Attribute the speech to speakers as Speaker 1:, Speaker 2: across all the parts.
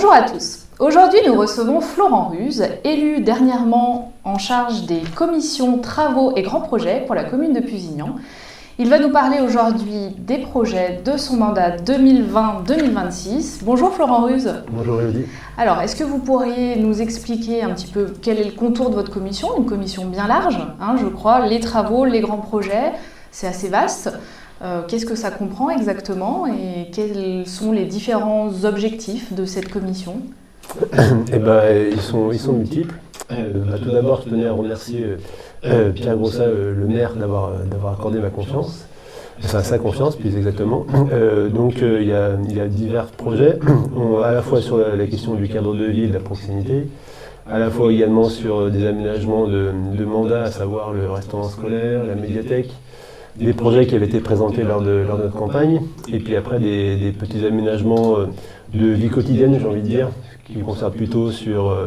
Speaker 1: Bonjour à tous. Aujourd'hui, nous recevons Florent Ruz, élu dernièrement en charge des commissions travaux et grands projets pour la commune de Pusignan. Il va nous parler aujourd'hui des projets de son mandat 2020-2026. Bonjour Florent Ruz.
Speaker 2: Bonjour Elodie.
Speaker 1: Alors, est-ce que vous pourriez nous expliquer un petit peu quel est le contour de votre commission? Une commission bien large, je crois, les travaux, les grands projets, c'est assez vaste. Qu'est-ce que ça comprend exactement et quels sont les différents objectifs de cette commission?
Speaker 2: Ils sont multiples. Tout d'abord, je tenais à remercier Pierre Grossat, le maire, d'avoir accordé ma confiance, enfin sa confiance plus exactement. Il y a divers projets, à la fois sur la question du cadre de vie et de la proximité, à la fois également sur des aménagements de mandats, à savoir le restaurant scolaire, la médiathèque, des projets qui avaient été présentés lors de notre campagne, et puis après des petits aménagements de vie quotidienne, j'ai envie de dire, qui concernent plutôt sur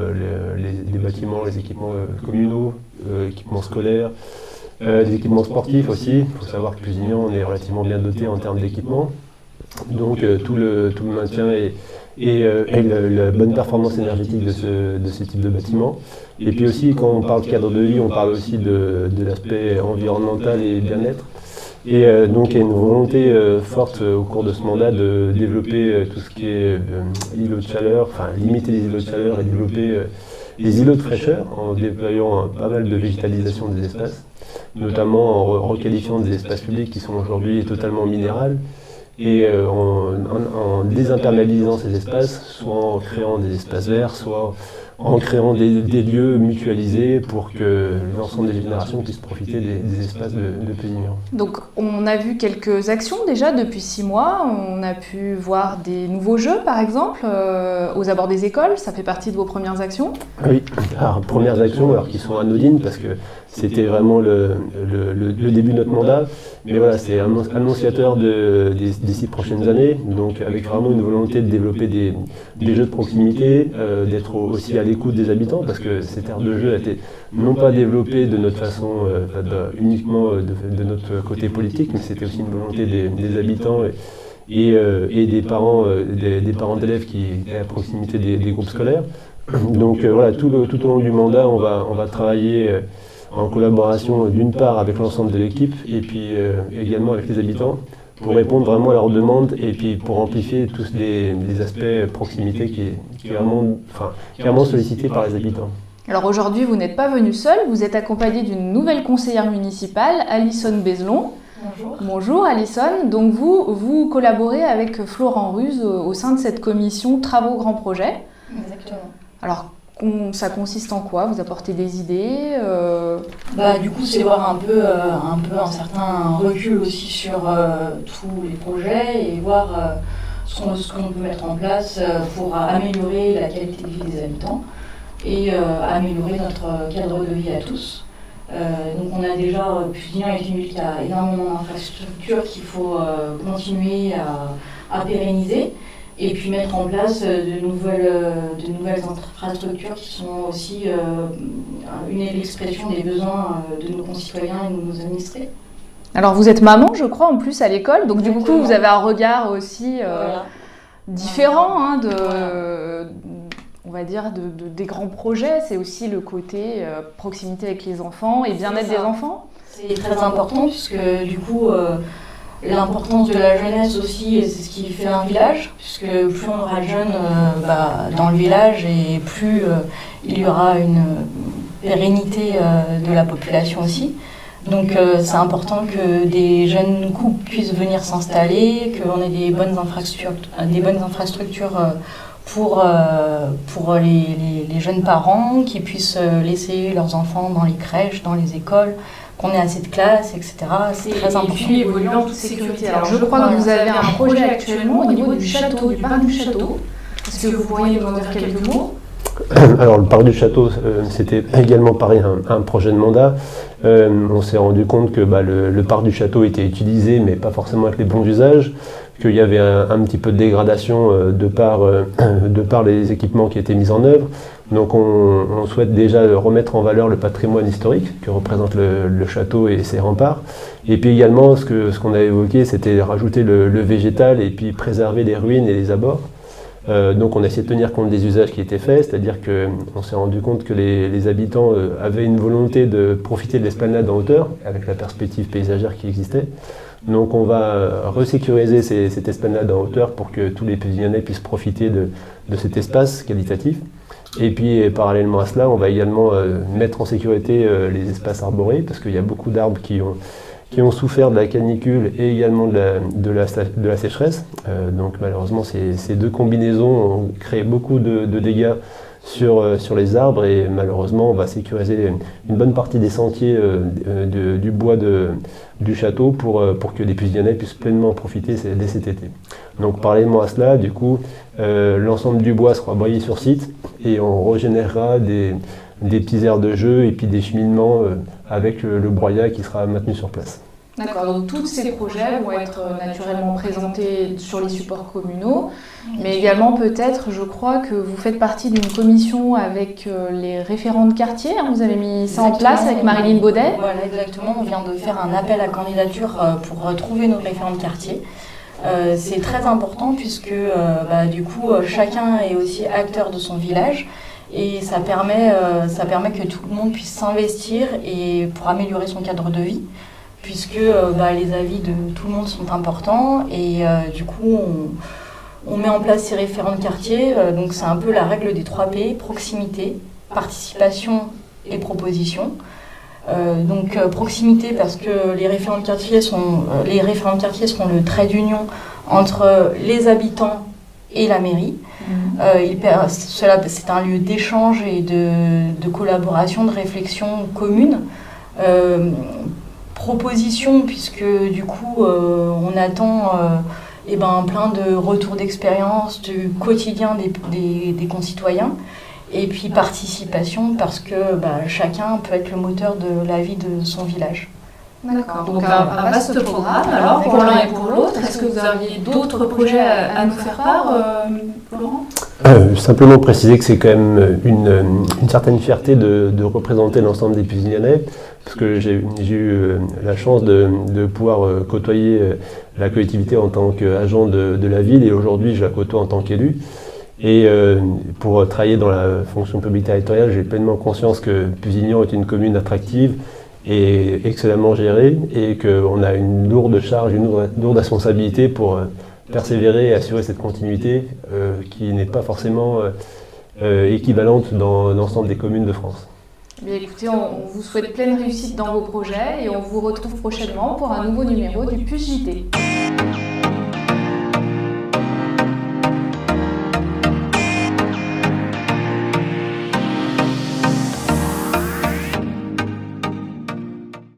Speaker 2: les bâtiments, les équipements communaux, équipements scolaires, des équipements sportifs aussi. Il faut savoir que Pusignan, on est relativement bien doté en termes d'équipements. Donc tout le maintien et la bonne performance énergétique de ce type de bâtiment. Et puis aussi, quand on parle de cadre de vie, on parle aussi de l'aspect environnemental et bien-être. Et donc il y a une volonté forte au cours de ce mandat de développer tout ce qui est îlots de chaleur, enfin limiter les îlots de chaleur et développer les îlots de fraîcheur en déployant pas mal de végétalisation des espaces, notamment en requalifiant des espaces publics qui sont aujourd'hui totalement minérales et en désimperméabilisant ces espaces, soit en créant des espaces verts, soit en créant des lieux mutualisés pour que l'ensemble des générations puissent profiter des espaces de Pusignan.
Speaker 1: Donc on a vu quelques actions déjà depuis 6 mois, on a pu voir des nouveaux jeux par exemple aux abords des écoles, ça fait partie de vos premières actions?
Speaker 2: Oui, alors premières actions qui sont anodines parce que c'était vraiment le début de notre mandat, mais voilà, c'est annonciateur des 6 prochaines années, donc avec vraiment une volonté de développer des jeux de proximité, d'être aussi à l'écoute des habitants, parce que cette aire de jeu a été non pas développée de notre façon, uniquement de notre côté politique, mais c'était aussi une volonté des habitants et des parents d'élèves qui étaient à proximité des groupes scolaires. Donc voilà, tout au long du mandat, on va travailler en collaboration d'une part avec l'ensemble de l'équipe et puis également avec les habitants pour répondre vraiment à leurs demandes et puis pour amplifier tous les aspects proximité qui est vraiment sollicité par les habitants.
Speaker 1: Alors aujourd'hui, vous n'êtes pas venu seul, vous êtes accompagné d'une nouvelle conseillère municipale, Alison Bezelon.
Speaker 3: Bonjour.
Speaker 1: Bonjour Alison, donc vous collaborez avec Florent Ruz au sein de cette commission Travaux Grands Projets.
Speaker 3: Exactement.
Speaker 1: Alors ça consiste en quoi? Vous apportez des idées
Speaker 3: Du coup, c'est voir un peu un certain recul aussi sur tous les projets et voir ce qu'on peut mettre en place pour améliorer la qualité de vie des habitants et améliorer notre cadre de vie à tous. Donc on a déjà, Pusignan est une ville qui a énormément d'infrastructures qu'il faut continuer à pérenniser. Et puis mettre en place de nouvelles infrastructures qui sont aussi l'expression des besoins de nos concitoyens et de nos administrés.
Speaker 1: Alors vous êtes maman, je crois, en plus à l'école, donc
Speaker 3: Exactement.
Speaker 1: Du coup vous avez un regard aussi différent on va dire, des grands projets. C'est aussi le côté proximité avec les enfants et bien-être des enfants.
Speaker 3: C'est très important puisque du coup l'importance de la jeunesse aussi, c'est ce qui fait un village, puisque plus on aura de jeunes dans le village et plus il y aura une pérennité de la population aussi. Donc c'est important que des jeunes couples puissent venir s'installer, qu'on ait des bonnes infrastructures pour les jeunes parents qui puissent laisser leurs enfants dans les crèches, dans les écoles, qu'on ait assez de classes, etc. C'est très important.
Speaker 1: Et puis évoluer en toute sécurité. Alors je crois que vous avez un projet actuellement au niveau du château, du parc du château. Est-ce que vous pourriez nous en dire quelques mots?
Speaker 2: Alors le parc du château, c'était également pareil un projet de mandat. On s'est rendu compte que le parc du château était utilisé, mais pas forcément avec les bons usages, qu'il y avait un petit peu de dégradation de par les équipements qui étaient mis en œuvre. Donc on souhaite déjà remettre en valeur le patrimoine historique que représente le château et ses remparts. Et puis également, ce qu'on a évoqué, c'était rajouter le végétal et puis préserver les ruines et les abords. Donc on a essayé de tenir compte des usages qui étaient faits, c'est-à-dire qu'on s'est rendu compte que les habitants avaient une volonté de profiter de l'esplanade en hauteur, avec la perspective paysagère qui existait. Donc on va resécuriser cette esplanade en hauteur pour que tous les Pusignanais puissent profiter de cet espace qualitatif. Et puis parallèlement à cela, on va également mettre en sécurité les espaces arborés, parce qu'il y a beaucoup d'arbres qui ont souffert de la canicule et également de la sécheresse. Donc malheureusement, ces deux combinaisons ont créé beaucoup de dégâts sur les arbres, et malheureusement on va sécuriser une bonne partie des sentiers du bois du château pour que les Pusignanais puissent pleinement en profiter dès cet été. Donc parallèlement à cela, du coup, l'ensemble du bois sera broyé sur site et on régénérera des petits aires de jeu et puis des cheminements avec le broyat qui sera maintenu sur place.
Speaker 1: D'accord, donc tous ces projets vont être naturellement présentés sur les supports communaux, mais également peut-être, je crois que vous faites partie d'une commission avec les référents de quartier, hein, vous avez mis ça en place avec Marilyn Baudet.
Speaker 3: Voilà, exactement, on vient de faire un appel à candidature pour trouver nos référents de quartier. C'est très important puisque du coup chacun est aussi acteur de son village. Et ça permet que tout le monde puisse s'investir et pour améliorer son cadre de vie, puisque les avis de tout le monde sont importants et du coup on met en place ces référents de quartier. Donc c'est un peu la règle des 3 P, proximité, participation et proposition. Donc proximité parce que les référents de quartier seront le trait d'union entre les habitants et la mairie. C'est un lieu d'échange et de collaboration, de réflexion commune. Proposition, puisque du coup on attend plein de retours d'expérience du quotidien des concitoyens. Et puis participation, parce que chacun peut être le moteur de la vie de son village.
Speaker 1: D'accord, donc un vaste programme, alors pour l'un et pour l'autre. Est-ce que vous aviez d'autres projets à nous faire part, Laurent ?
Speaker 2: Simplement préciser que c'est quand même une certaine fierté de représenter l'ensemble des Pusignanais, parce que j'ai eu la chance de pouvoir côtoyer la collectivité en tant qu'agent de la ville, et aujourd'hui je la côtoie en tant qu'élu. Et pour travailler dans la fonction publique territoriale, j'ai pleinement conscience que Pusignan est une commune attractive et excellemment gérée, et qu'on a une lourde charge, une lourde responsabilité pour persévérer et assurer cette continuité qui n'est pas forcément équivalente dans l'ensemble des communes de France.
Speaker 1: Bien, écoutez, on vous souhaite pleine réussite dans vos projets et on vous retrouve prochainement pour un nouveau numéro du PUS JT.